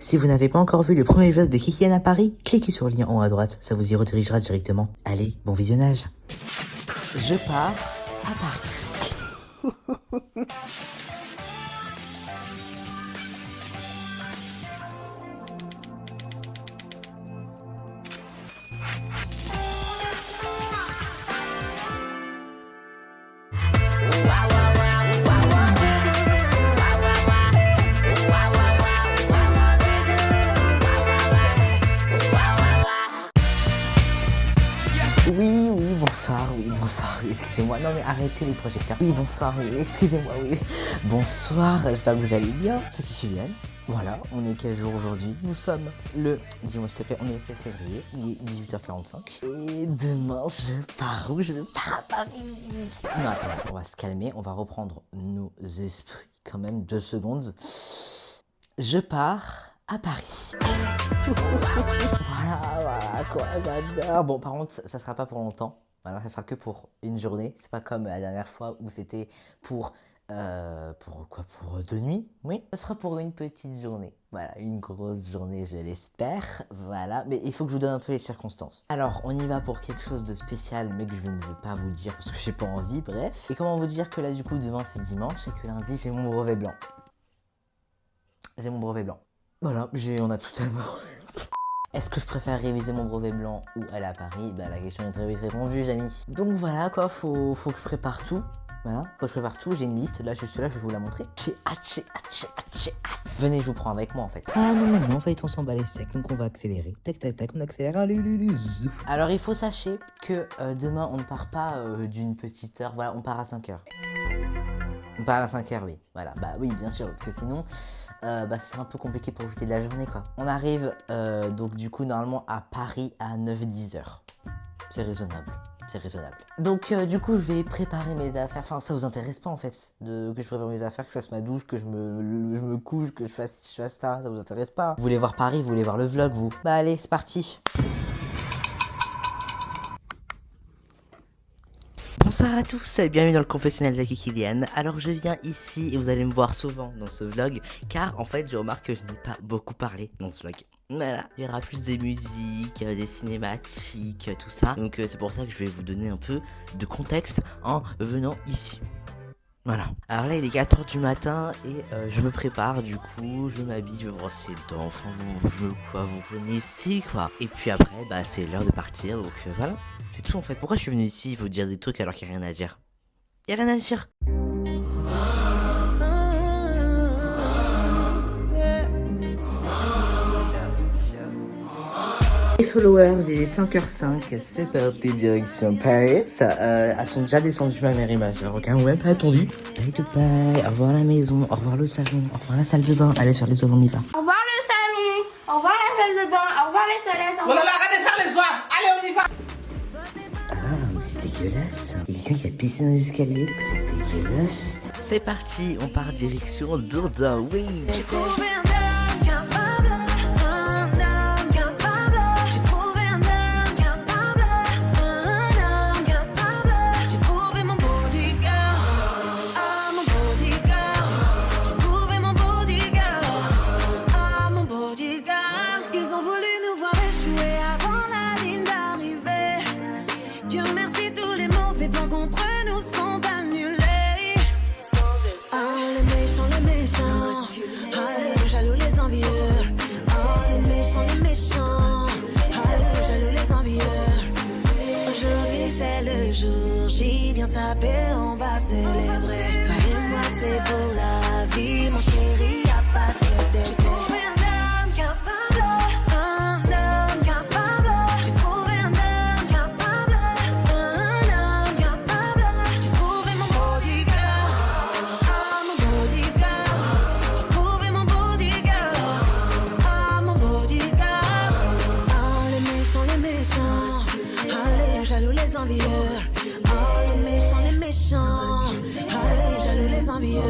Si vous n'avez pas encore vu le premier vlog de Kikiane à Paris, cliquez sur le lien en haut à droite, ça vous y redirigera directement. Allez, bon visionnage. Je pars à Paris. Bonsoir, oui, excusez-moi, non mais arrêtez les projecteurs. Oui, bonsoir, oui, excusez-moi, oui. Bonsoir, j'espère que vous allez bien. C'est Kikiane. Voilà, on est quel jour aujourd'hui? Nous sommes le, dis-moi s'il te plaît, on est le 7 février, il est 18h45. Et demain, je pars où? Je pars à Paris. Non, attends, on va se calmer, on va reprendre nos esprits quand même, 2 secondes. Je pars à Paris. voilà quoi, j'adore. Bon, par contre, ça sera pas pour longtemps. Voilà, ça sera que pour une journée. C'est pas comme la dernière fois où c'était pour 2 nuits. Oui, ce sera pour une petite journée. Voilà, une grosse journée, je l'espère. Voilà, mais il faut que je vous donne un peu les circonstances. Alors, on y va pour quelque chose de spécial, mais que je ne vais pas vous dire parce que j'ai pas envie, bref. Et comment vous dire que là, du coup, demain c'est dimanche et que lundi, j'ai mon brevet blanc. J'ai mon brevet blanc. Voilà, on a totalement... Est-ce que je préfère réviser mon brevet blanc ou aller à Paris? Bah la question est très vite répondue, les amis. Donc voilà quoi, faut que je prépare tout. Voilà, faut que je prépare tout, j'ai une liste, là juste là, je vais vous la montrer. J'ai hâte. Venez, je vous prends avec moi en fait. Ah non, feuilleton s'emballer sec, donc on va accélérer. Tac, on accélère, allez. Alors il faut sachez que demain on ne part pas d'une petite heure, voilà, on part à 5h. On part à 5h, oui. Voilà, bah oui, bien sûr, parce que sinon, c'est un peu compliqué pour profiter de la journée, quoi. On arrive, donc du coup, normalement, à Paris à 9-10h. C'est raisonnable. Donc, du coup, je vais préparer mes affaires. Enfin, ça vous intéresse pas, en fait, que je prépare mes affaires, que je fasse ma douche, que je me couche, que je fasse ça. Ça vous intéresse pas? Vous voulez voir Paris, vous voulez voir le vlog, vous? Bah allez, c'est parti. Bonsoir à tous, bienvenue dans le confessionnal de Kikiane. Alors je viens ici et vous allez me voir souvent dans ce vlog car en fait je remarque que je n'ai pas beaucoup parlé dans ce vlog. Voilà, il y aura plus des musiques, des cinématiques, tout ça. Donc c'est pour ça que je vais vous donner un peu de contexte en venant ici. Voilà. Alors là il est 4h du matin et je me prépare du coup, je m'habille, je me brosse les dents, enfin vous connaissez quoi. Et puis après bah c'est l'heure de partir donc voilà. C'est tout en fait. Pourquoi je suis venu ici vous dire des trucs alors qu'il n'y a rien à dire? Il n'y a rien à dire. Les followers, il est 5h05, c'est parti direction Paris. Elles sont déjà descendues, ma mère et ma soeur, ok, on m'a même pas attendu. Bye, au revoir la maison, au revoir le salon, au revoir la salle de bain. Allez sur les toilettes, on y va. Au revoir le salon, au revoir la salle de bain, au revoir les toilettes. Voilà, arrêtez de faire les soirs, allez on y va. Ah, c'est dégueulasse. Il y a quelqu'un qui a pissé dans les escaliers. C'est dégueulasse. C'est parti, on part direction Dourdin, oui. J'ai trouvé un homme capable, un homme capable. J'ai trouvé un homme capable, un homme capable. J'ai trouvé mon bodyguard, ah mon bodyguard. J'ai trouvé mon bodyguard, ah mon bodyguard. Ils ont voulu nous voir échouer avant la ligne d'arrivée. Dieu merci, tous les mauvais plans contre nous sont annulés. Ah les méchants, ah les jaloux, les envieux. Ah les méchants, ah les jaloux, les envieux. Aujourd'hui c'est le jour J, bien sapé, on va célébrer. Toi et moi c'est pour la vie, mon chéri, y'a pas cédé. J'ai trouvé un homme capable, un homme capable. J'ai trouvé un homme capable, un homme capable. J'ai trouvé mon bodyguard, ah mon bodyguard. J'ai trouvé mon bodyguard, ah mon bodyguard. Ah les méchants, ah les jaloux, les envieux. Ah les méchants, ah les jaloux, les envieux.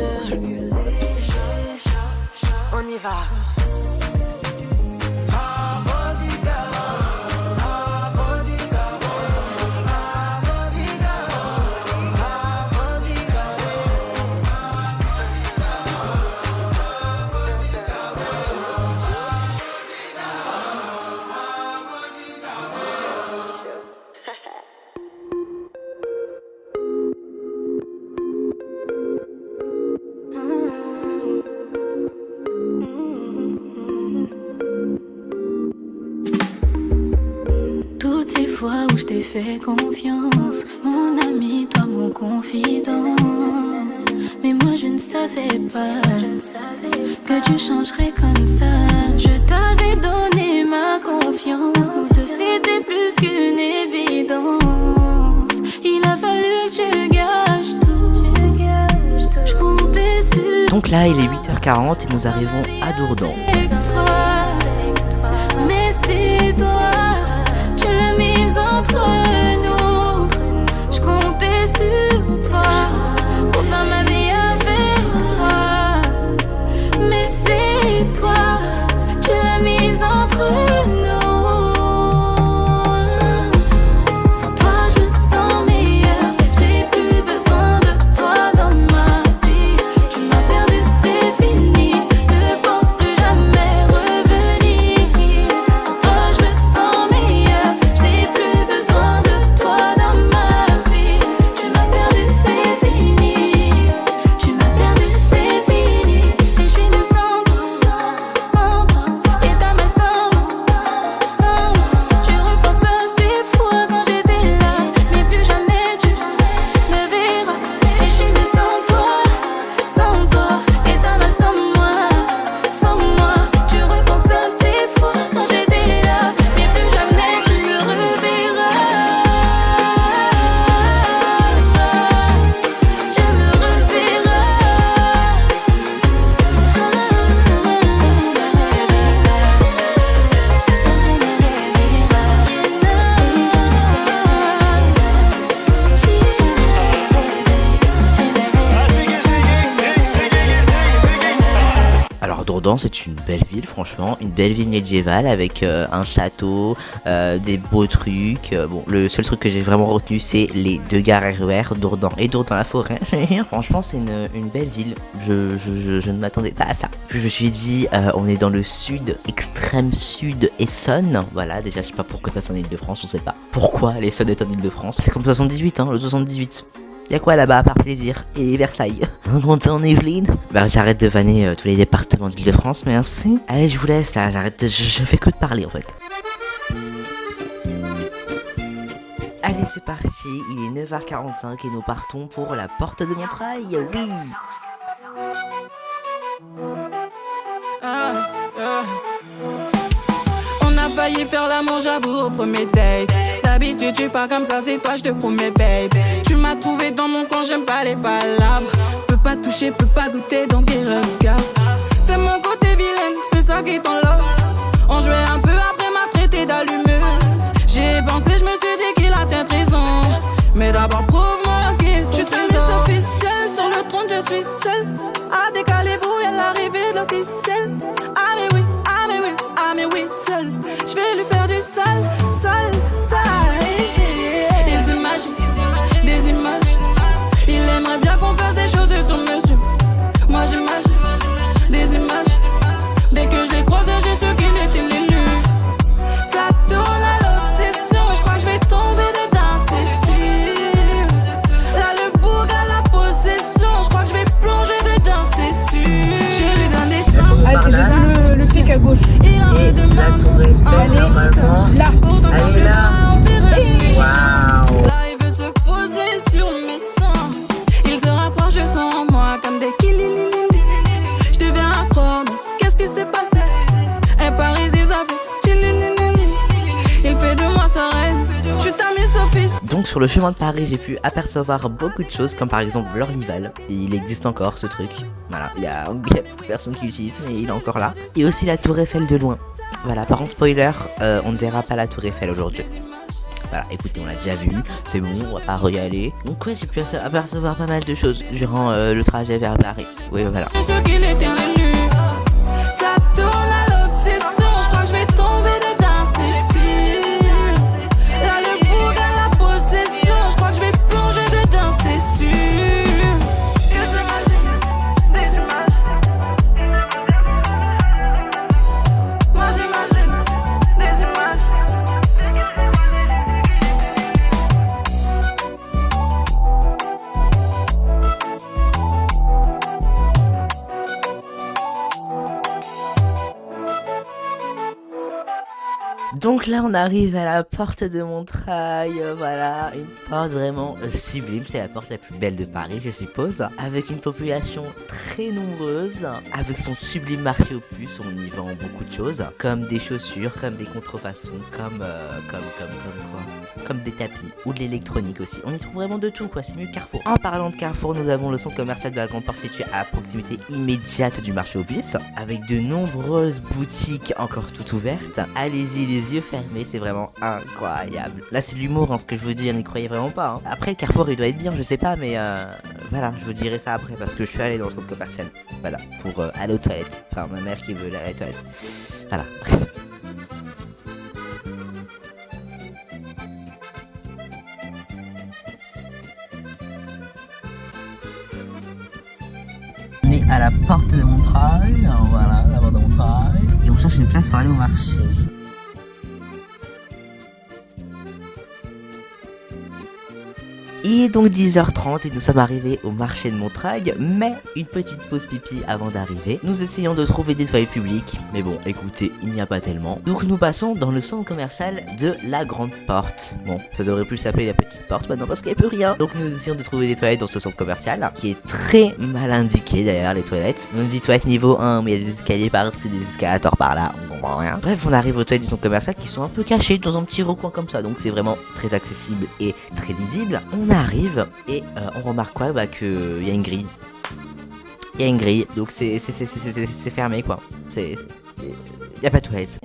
On y va. fois où je t'ai fait confiance, mon ami, toi mon confident. Mais moi je ne savais pas que tu changerais comme ça. Je t'avais donné ma confiance, nous deux c'était plus qu'une évidence. Il a fallu que tu gâches tout, je comptais sur. Donc là il est 8h40 et nous arrivons à Dourdan. Mais c'est toi, tu l'as mise entre nous. Je comptais sur toi pour faire ma vie avec toi. Mais c'est toi, tu l'as mise entre nous. Sans toi je me sens meilleure, j'ai plus besoin de toi dans ma vie. Tu m'as perdu, c'est fini, ne pense plus jamais revenir. Sans toi je me sens meilleure, j'ai plus besoin de toi dans ma vie. Tu m'as perdu, c'est fini, tu m'as perdu, c'est fini. Et je suis de sans toi, et ta main sans moi. Tu repenses à ces fois quand j'étais là, mais plus jamais tu me verras. Et je suis de sans toi, et ta main sans moi. Tu repenses à ces fois quand j'étais là, mais plus jamais tu me reverras. Tu me reverras. Alors Dourdan c'est une belle ville franchement, une belle ville médiévale avec un château, des beaux trucs. Bon le seul truc que j'ai vraiment retenu c'est les deux gares RER, Dourdan et Dourdan-la-Forêt. Franchement c'est une belle ville, je ne m'attendais pas à ça. Je me suis dit on est dans le sud, extrême sud Essonne. Voilà déjà je sais pas pourquoi c'est en Ile-de-France, on sait pas pourquoi l'Essonne est en Ile-de-France. C'est comme 78 hein, le 78. Y'a quoi là-bas à part plaisir et Versailles? On en Yvelines. Bah j'arrête de vanner tous les départements d'Île-de-France, merci. Allez je vous laisse là, j'arrête, je fais que de parler en fait. Allez c'est parti, il est 9h45 et nous partons pour la porte de Montreuil, oui. On a failli faire l'amour, j'avoue, au premier date. D'habitude, tu pas comme ça, c'est toi, je te promets, babe. Tu m'as trouvé dans mon coin, j'aime pas les palabres. Peux pas toucher, peux pas goûter, donc il regarde. T'aimes mon côté vilaine, c'est ça qui t'enlève. On jouait un peu, après m'a traité d'allumeuse. J'ai pensé, je me suis dit qu'il a peut-être raison. Mais d'abord, prouve-moi qui tu te officiel. Sur le trône, je suis seule. À décaler, vous, et l'arrivée de l'officiel. Ah, mais oui, ah, mais oui, ah, mais oui, seule. Je vais lui faire du sale, sale, sale. Ils imaginent des images. Il aimerait bien qu'on fasse des choses sur mesure. Moi j'imagine des images. Dès que je les croisais, j'ai su qu'il était l'élu. Ça tourne à l'obsession, je crois que je vais tomber dedans, c'est sûr. Là le bourg à la possession, je crois que je vais plonger dedans, c'est sûr. Je lui donne des seins. Allez, j'ai vu le pic à gauche. Il en Et redemande. la tour Eiffel, normalement, Là. Pourtant quand elle je est le là. vois en faire Waouh. là il veut se poser sur mes seins. Il se rapproche de son moi comme des kililili. Je deviens accro, mais qu'est-ce qui s'est passé? Un Parisien ça fait chililili. Il fait de moi sa reine. Je suis ta Miss Sophie. Donc sur le chemin de Paris j'ai pu apercevoir beaucoup de choses comme par exemple l'Orlyval. Et il existe encore ce truc. Voilà, il y a personne qui l'utilise mais il est encore là. Et aussi la tour Eiffel de loin. Voilà, par contre spoiler, on ne verra pas la tour Eiffel aujourd'hui. Voilà, écoutez, on l'a déjà vu, c'est bon, on va pas y aller. Donc ouais, j'ai pu apercevoir pas mal de choses durant le trajet vers Paris. Oui, voilà. Je sais qu'il était l'élu. Ça tourne à l'obsession, je crois que je vais tomber dedans, c'est sûr. Là le bourg à la possession, je crois que je vais plonger dedans, c'est sûr. Ils imaginent des images. Moi j'imagine des images. Donc là, on arrive à la porte de Montreuil. Voilà, une porte vraiment sublime. C'est la porte la plus belle de Paris, je suppose. Avec une population très nombreuse. Avec son sublime marché aux puces, on y vend beaucoup de choses. Comme des chaussures, comme des contrefaçons, comme quoi, comme des tapis. Ou de l'électronique aussi. On y trouve vraiment de tout, quoi. C'est mieux que Carrefour. En parlant de Carrefour, nous avons le centre commercial de la Grande Porte situé à proximité immédiate du marché aux puces. Avec de nombreuses boutiques encore toutes ouvertes. Allez-y les yeux fermés, c'est vraiment incroyable. Là c'est de l'humour, hein, ce que je veux dire, n'y croyez vraiment pas. Hein. Après le Carrefour il doit être bien, je sais pas, mais voilà, je vous dirai ça après parce que je suis allé dans le centre commercial. Voilà, pour aller aux toilettes. Enfin ma mère qui veut aller aux toilettes. Voilà, bref. On est à la porte de Montreuil, voilà, la porte de Montreuil. Et on cherche une place pour aller au marché. Il est donc 10h30 et nous sommes arrivés au marché de Montreuil, mais une petite pause pipi avant d'arriver. Nous essayons de trouver des toilettes publiques, mais bon, écoutez, il n'y a pas tellement. Donc nous passons dans le centre commercial de la Grande Porte. Bon, ça devrait plus s'appeler la Petite Porte maintenant parce qu'il n'y a plus rien. Donc nous essayons de trouver des toilettes dans ce centre commercial, qui est très mal indiqué d'ailleurs, les toilettes. On dit toilettes niveau 1, mais il y a des escaliers par-ci, des escalators par-là, on comprend rien. Bref, on arrive aux toilettes du centre commercial qui sont un peu cachées dans un petit recoin comme ça, donc c'est vraiment très accessible et très lisible. On arrive et on remarque quoi, bah que y a une grille. Il y a une grille, donc c'est fermé quoi. Y a pas de toilette.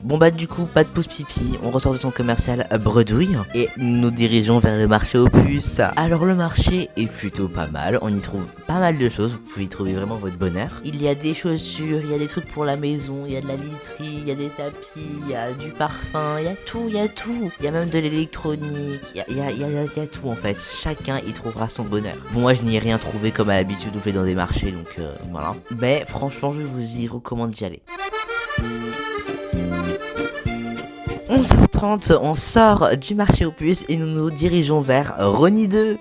Bon bah du coup, pas de pause pipi, on ressort de son commercial bredouille et nous nous dirigeons vers le marché aux puces. Alors le marché est plutôt pas mal, on y trouve pas mal de choses, vous pouvez y trouver vraiment votre bonheur. Il y a des chaussures, il y a des trucs pour la maison, il y a de la literie, il y a des tapis, il y a du parfum, il y a tout, il y a tout. Il y a même de l'électronique, il y a tout en fait, chacun y trouvera son bonheur. Bon moi je n'y ai rien trouvé comme à l'habitude on fait dans des marchés donc voilà. Mais franchement je vous y recommande d'y aller. 11h30, on sort du marché aux puces et nous nous dirigeons vers Rosny 2.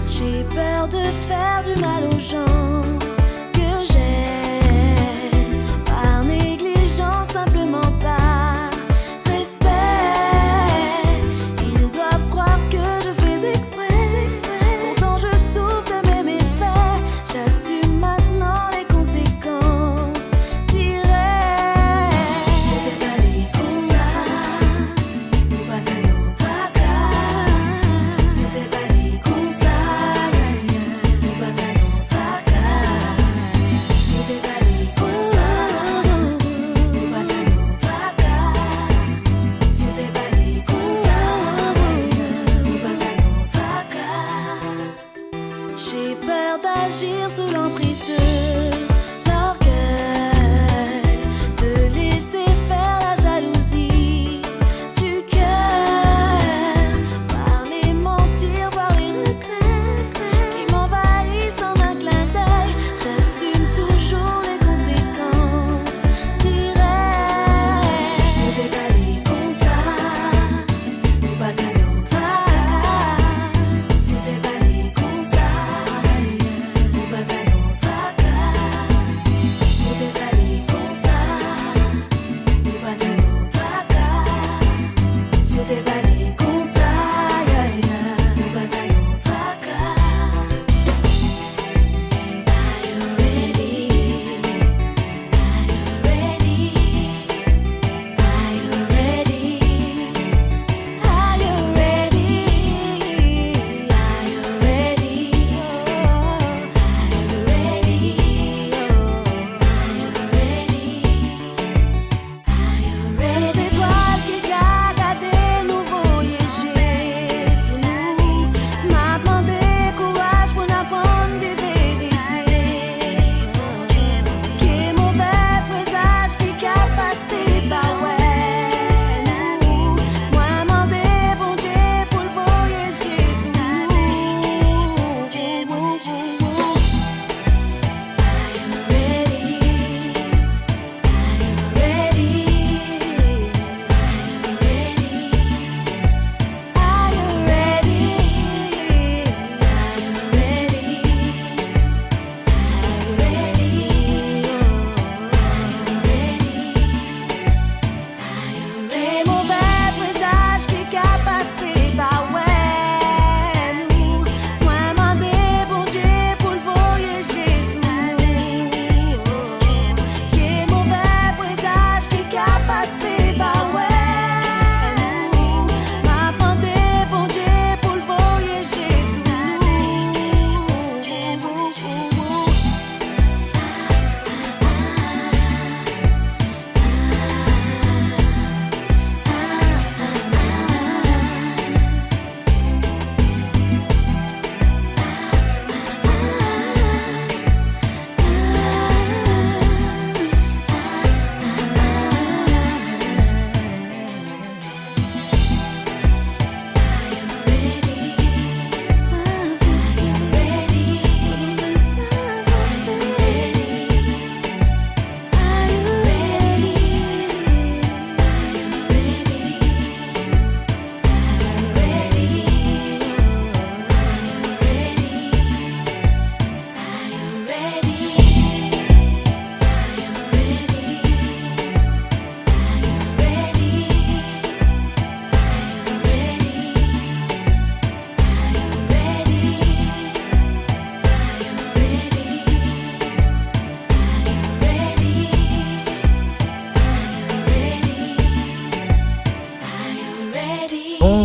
J'ai peur de faire du mal aux gens que j'aime, par négligence, simplement par respect.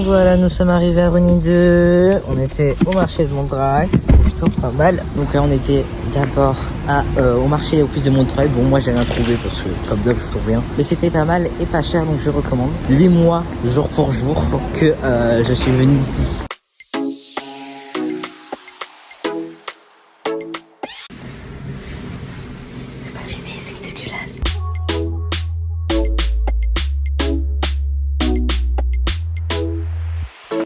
voilà, nous sommes arrivés à Rony 2. On était au marché de Montreuil, c'était plutôt pas mal. Donc là, on était d'abord au marché au plus de Montreuil. Bon, moi j'ai rien trouvé parce que comme d'hab, je trouve rien. Mais c'était pas mal et pas cher, donc je recommande. 8 mois, jour pour jour, que je suis venu ici.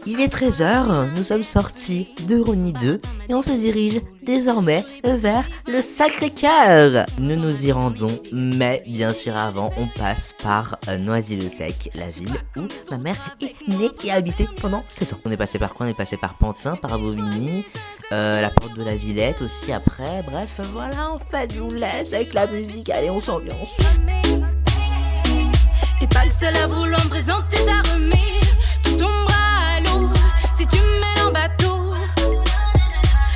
Il est 13h, nous sommes sortis de Rony 2 et on se dirige désormais vers le Sacré-Cœur. Nous nous y rendons, mais bien sûr avant on passe par Noisy-le-Sec, la ville où ma mère est née et a habité pendant 16 ans. On est passé par quoi? On est passé par Pantin, par Bobigny, la porte de la Villette aussi après, bref voilà, en fait je vous laisse avec la musique, allez on s'ambiance. T'es pas le seul à vouloir me présenter ta remise. Tout tombera à l'eau si tu me mets en bateau.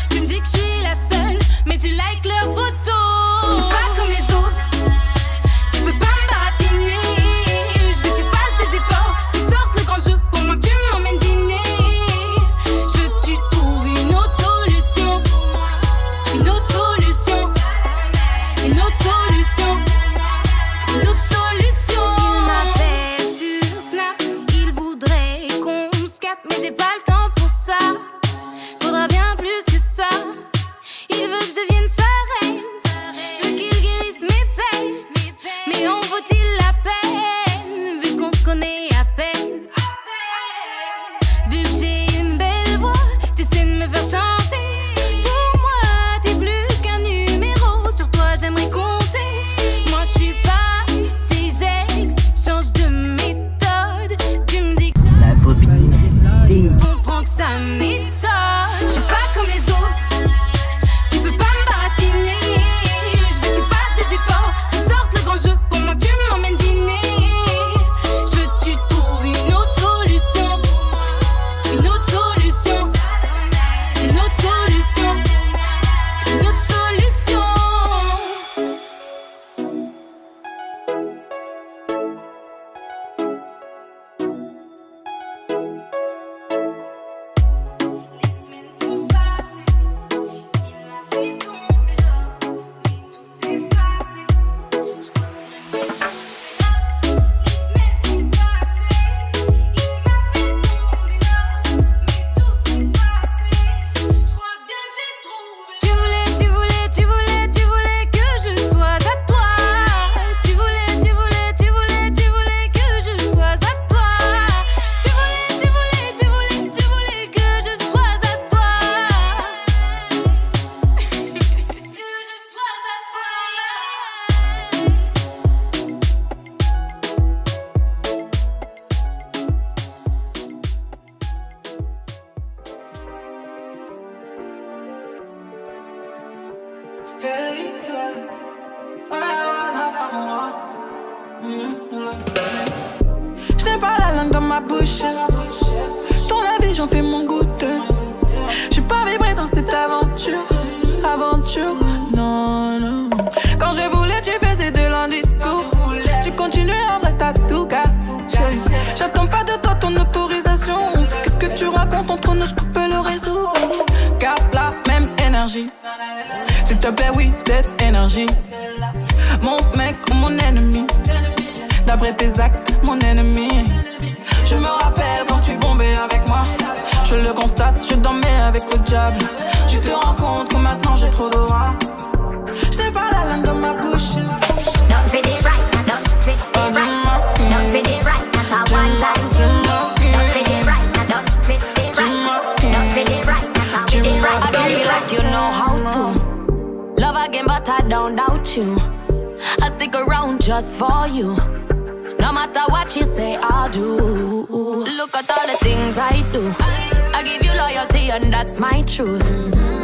Tu me dis que je suis la seule, mais tu likes leurs photos. Je suis pas comme les autres, tu peux pas me baratiner. Je veux que tu fasses des efforts, tu sortes le grand jeu pour moi que tu m'emmènes dîner. Je veux que tu trouves une autre solution, une autre solution, une autre solution, une autre solution. Il m'appelle sur Snap, il voudrait qu'on se capte, mais j'ai pas le temps pour ça. Faudra bien plus que ça. Il veut que je devienne sa reine, je veux qu'il guérisse mes peines. Mais en vaut-il la peine, vu qu'on se connaît à peine? Vu que j'ai une belle voix, t'essaies de me faire chanter. Pour moi, t'es plus qu'un numéro, sur toi j'aimerais compter. Moi je suis pas tes ex, change de méthode. Tu me dis que La bobine, tu comprends que ça m'étonne. Je suis pas comme les autres, tu peux pas me baratiner. Je veux que tu fasses des efforts, tu sortes le grand jeu pour moi que tu m'emmènes dîner. Je veux que tu trouves une autre solution, une autre solution, une autre solution, une autre solution. Les semaines sont passées, il m'a fait tomber là, mais tout effacé. Je crois bien que j'ai trouvé. Les semaines sont passées, il m'a fait tomber là, mais tout effacé. Je crois bien que j'ai trouvé. Tu voulais que je sois à toi. Tu voulais que je sois à toi. Tu voulais que je sois à toi. Que je sois à Je n'ai pas la langue dans ma bouche. Ton avis, j'en fais mon goûter. J'ai pas vibré dans cette aventure. Non, non. Quand je voulais, tu faisais de l'indiscours. Tu continues en vrai, t'as tout gâté. J'attends pas de toi ton autorisation. Qu'est-ce que tu racontes entre nous, je coupe le réseau. Garde la même énergie. S'il te plaît, oui, cette énergie. Mon mec ou mon ennemi. D'après tes actes, mon ennemi. Je me rappelle quand tu bombais avec moi. Je le constate, je dormais avec le diable. Tu te rends compte que maintenant j'ai trop d'aura. Je n'ai pas la langue dans ma bouche. Don't fit it right, don't fit it right, don't fit it right, that's a one time thing. Don't fit it right, don't fit it right, don't fit it right, that's a fit it right. I don't feel like you know how to love again, but I don't doubt you. I stick around just for you. No matter what you say, I'll do. Look at all the things I do. I give you loyalty and that's my truth.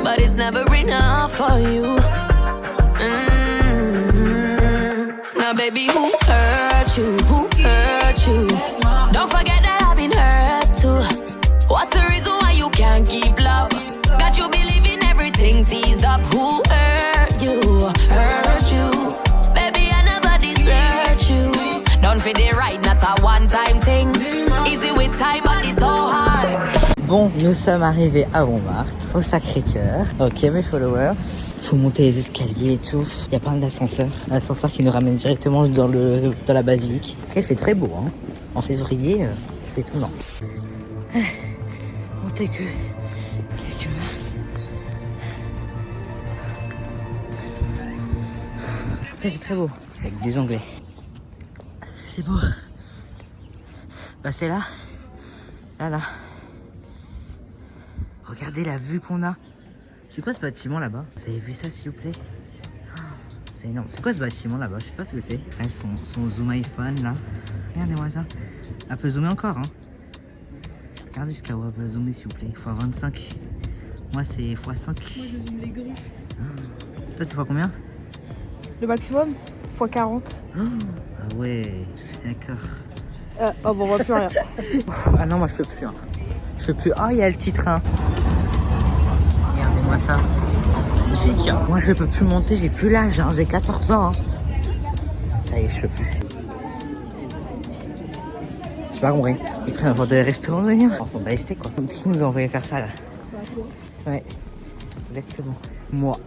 But it's never enough for you. Now baby, who hurt you? Who hurt you? Don't forget that I've been hurt too. What's the reason why you can't keep love? Got you believing everything's eased up. Who hurt you? Hurt you? Baby, I never desert you. Don't fit it right, not a one-time thing. Easy with time, but it's so hard. Bon, nous sommes arrivés à Montmartre, au Sacré-Cœur. Ok, mes followers. Faut monter les escaliers et tout. Il y a plein d'ascenseurs. Un ascenseur qui nous ramène directement dans la basilique. Après, il fait très beau, hein. En février, c'est étonnant. Monter que quelques marques. Après, c'est très beau. Avec des Anglais. C'est beau. Bah, c'est là. Là. Regardez la vue qu'on a. C'est quoi ce bâtiment là-bas? Vous avez vu ça s'il vous plaît? C'est énorme. C'est quoi ce bâtiment là-bas? Je sais pas ce que c'est. Ah, son zoom iPhone là. Regardez-moi ça. Un peu zoomer encore, hein. Regardez jusqu'à où on peut zoomer s'il vous plaît. x25. Moi c'est x5. Moi je zoome les griffes. Toi c'est fois combien? Le maximum x40. Ah ouais, d'accord. Oh bon, on voit plus rien. Ah non, moi je peux plus. Hein. Je peux plus. Ah, il y a le petit train. Regardez-moi ça. Magnifique. Moi je peux plus monter, j'ai plus l'âge. Hein. J'ai 14 ans. Hein. Ça y est, je peux plus. J'ai pas compris. Ils prennent un des restaurants d'ailleurs. On s'en bat les steaks quoi. Qui nous a envoyé faire ça là? Ouais, exactement. Moi.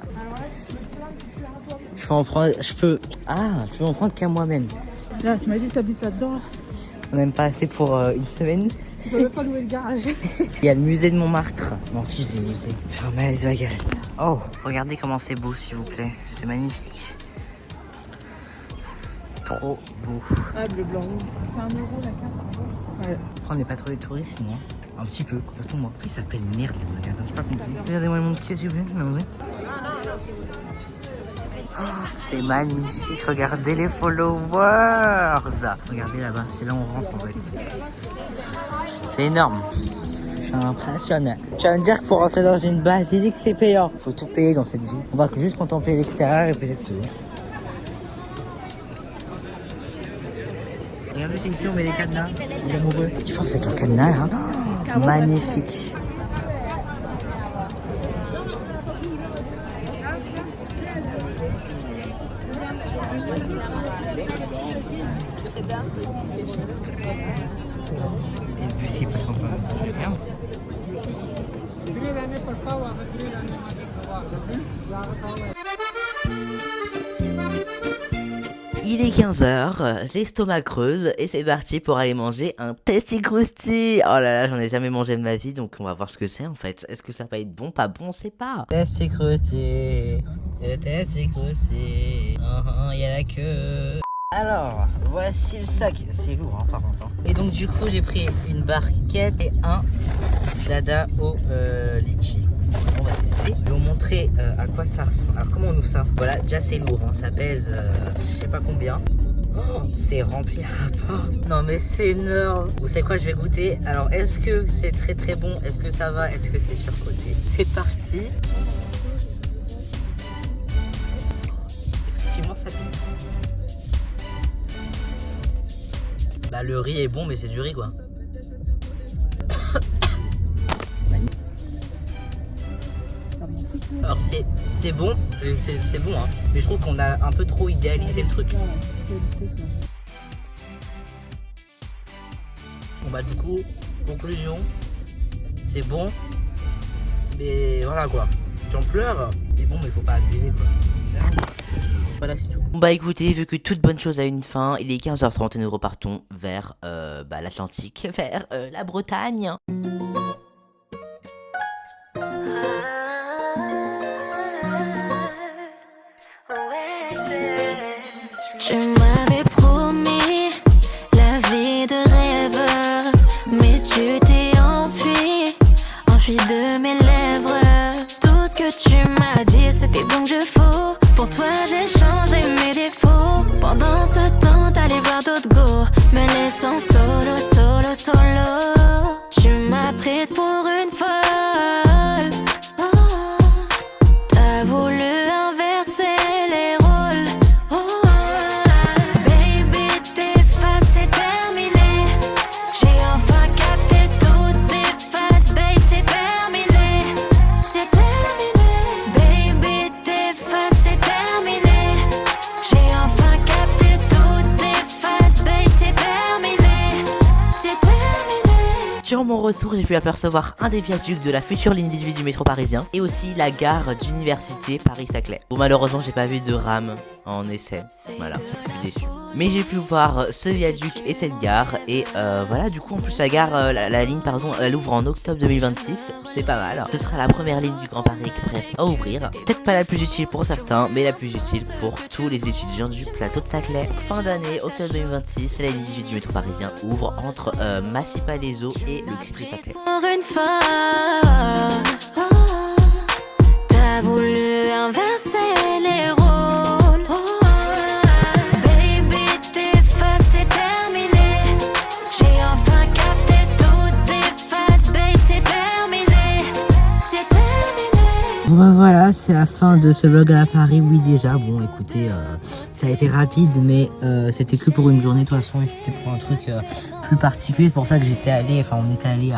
Je peux en prendre. Je peux en prendre qu'à moi-même. Là, t'imagines, t'habites là-dedans. On n'aime pas assez pour une semaine. Tu peux même pas louer le garage. Il y a le musée de Montmartre. Je m'en fiche des musées. Faire mal les bagages. Oh, regardez comment c'est beau s'il vous plaît. C'est magnifique. Trop beau. Ah, bleu, blanc, rouge. C'est 1 euro la carte. Ouais. On n'est pas trop les touristes, non? Un petit peu, complètement. Après, ça s'appelle merde les magasins. J'ai pas compris. Regardez-moi mon petit s'il vous plaît. Mademoiselle. Oh, c'est magnifique, regardez les followers. Regardez là-bas, c'est là où on rentre en fait. C'est énorme. Je suis impressionné. Tu vas me dire que pour rentrer dans une basilique c'est payant. Faut tout payer dans cette vie. On va juste contempler l'extérieur et peut-être se voir. Regardez c'est ici on met les cadenas. Les amoureux. Il faut c'est un cadenas là. Oh, magnifique. Et puis s'il passe en bas. Il est 15h, l'estomac creuse et c'est parti pour aller manger un Testy Krusty. Oh là là, j'en ai jamais mangé de ma vie donc on va voir ce que c'est en fait. Est-ce que ça va être bon, pas bon, on sait pas. Testy Krusty, Testy Krusty, il y a la queue. Alors, voici le sac. C'est lourd hein, par contre. Hein. Et donc du coup j'ai pris une barquette et un dada au litchi. On va tester. Je vais vous montrer à quoi ça ressemble. Alors comment on ouvre ça? Voilà, déjà c'est lourd, hein. Ça pèse je sais pas combien. Oh, c'est rempli à rapport. Non mais c'est énorme. Vous savez quoi, je vais goûter. Alors est-ce que c'est très très bon? Est-ce que ça va? Est-ce que c'est surcoté? C'est parti. Effectivement ça pique. Bah le riz est bon mais c'est du riz quoi. Alors c'est bon, c'est bon hein. Mais je trouve qu'on a un peu trop idéalisé le truc. Bon bah du coup, conclusion, c'est bon. Mais voilà quoi. J'en pleure, c'est bon mais faut pas abuser quoi. Voilà c'est tout. Bon bah écoutez, vu que toute bonne chose a une fin, il est 15h30 et nous repartons vers l'Atlantique, vers la Bretagne. Tu m'avais promis la vie de rêve, mais tu t'es enfui de mes lèvres. Tout ce que tu m'as dit, c'était donc je faux. Pour toi, j'ai changé mes défauts. Pendant ce temps, t'allais voir d'autres go, me laissant solo. Tu m'as prise pour une folle. T'as voulu inverser les rôles. mon retour, j'ai pu apercevoir un des viaducs de la future ligne 18 du métro parisien et aussi la gare d'université Paris-Saclay. Bon, malheureusement, j'ai pas vu de rame en essai. Voilà, je suis déçu. Mais j'ai pu voir ce viaduc et cette gare et voilà, du coup en plus la gare, la ligne pardon, elle ouvre en octobre 2026, c'est pas mal. Ce sera la première ligne du Grand Paris Express à ouvrir. Peut-être pas la plus utile pour certains, mais la plus utile pour tous les étudiants du plateau de Saclay. Fin d'année, octobre 2026, la ligne 18 du métro parisien ouvre entre Massy-Palaiseau et le Cru Saclay. Pour une fois, t'as voulu inverser les rôles. Baby, tes faces, c'est terminé. J'ai enfin capté toutes tes faces, babe, c'est terminé. C'est terminé. Bon bah voilà, c'est la fin de ce vlog à la Paris, oui déjà. Bon écoutez, ça a été rapide mais c'était que pour une journée de toute façon et c'était pour un truc plus particulier. C'est pour ça que j'étais allé, enfin on était allé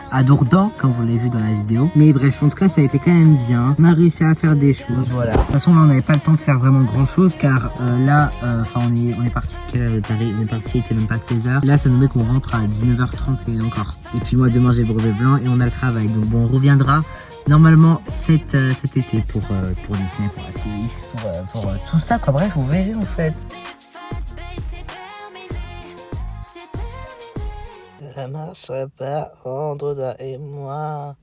à Dourdan, comme vous l'avez vu dans la vidéo. Mais bref, en tout cas, ça a été quand même bien. On a réussi à faire des choses, voilà. De toute façon, là, on n'avait pas le temps de faire vraiment grand chose, car là, enfin, on est parti, quelle heure Paris, on est parti, il était même pas 16h. Là, ça nous met qu'on rentre à 19h30 et encore. Et puis moi, demain, j'ai brevet blanc et on a le travail. Donc bon, on reviendra normalement cet été pour Disney, pour Astérix, pour tout ça, quoi. Bref, vous verrez, en fait. Ça marcherait pas entre toi et moi.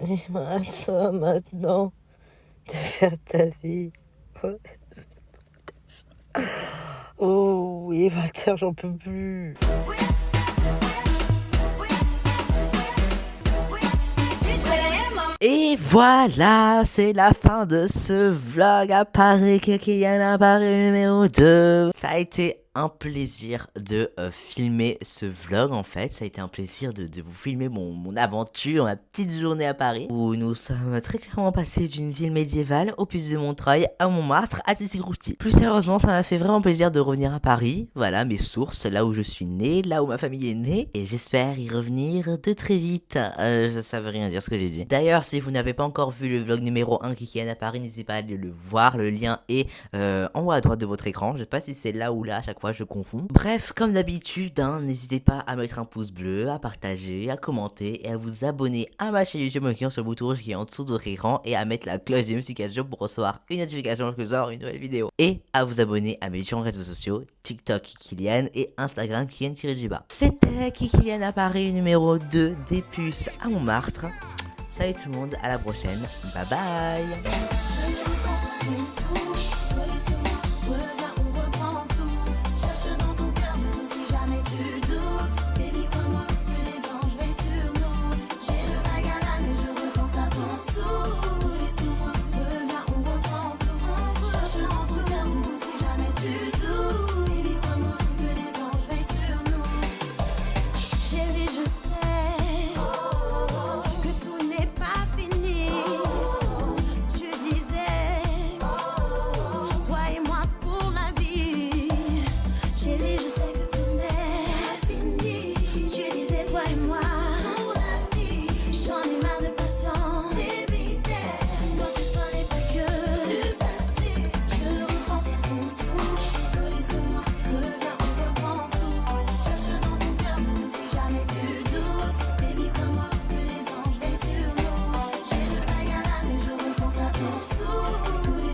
Il me reste maintenant de faire ta vie. Oh oui, Walter, j'en peux plus. Et voilà, c'est la fin de ce vlog à Paris, Kylian à Paris numéro 2. Ça a été un plaisir de filmer ce vlog en fait. Ça a été un plaisir de vous filmer mon aventure, ma petite journée à Paris, où nous sommes très clairement passés d'une ville médiévale au puce de Montreuil à Montmartre à Tissigrousti. Plus sérieusement, ça m'a fait vraiment plaisir de revenir à Paris. Voilà mes sources, là où je suis né, là où ma famille est née, et j'espère y revenir de très vite. Ça veut rien dire ce que j'ai dit. D'ailleurs, si vous n'avez pas encore vu le vlog numéro 1 Kylian à Paris, n'hésitez pas à aller le voir. Le lien est en haut à droite de votre écran. Je sais pas si c'est là ou là, à chaque fois je confonds. Bref, comme d'habitude, n'hésitez pas à mettre un pouce bleu, à partager, à commenter et à vous abonner à ma chaîne YouTube en cliquant sur le bouton rouge qui est en dessous de votre écran et à mettre la cloche de notification pour recevoir une notification lorsque je sors une nouvelle vidéo. Et à vous abonner à mes différents réseaux sociaux, TikTok Kylian et Instagram Kylian-Jiba. C'était Kylian à Paris numéro 2 des puces à Montmartre. Salut tout le monde, à la prochaine, bye bye. Sous,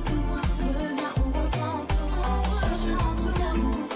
sous moi, reviens, on reprend tout. Cherche dans tout l'amour.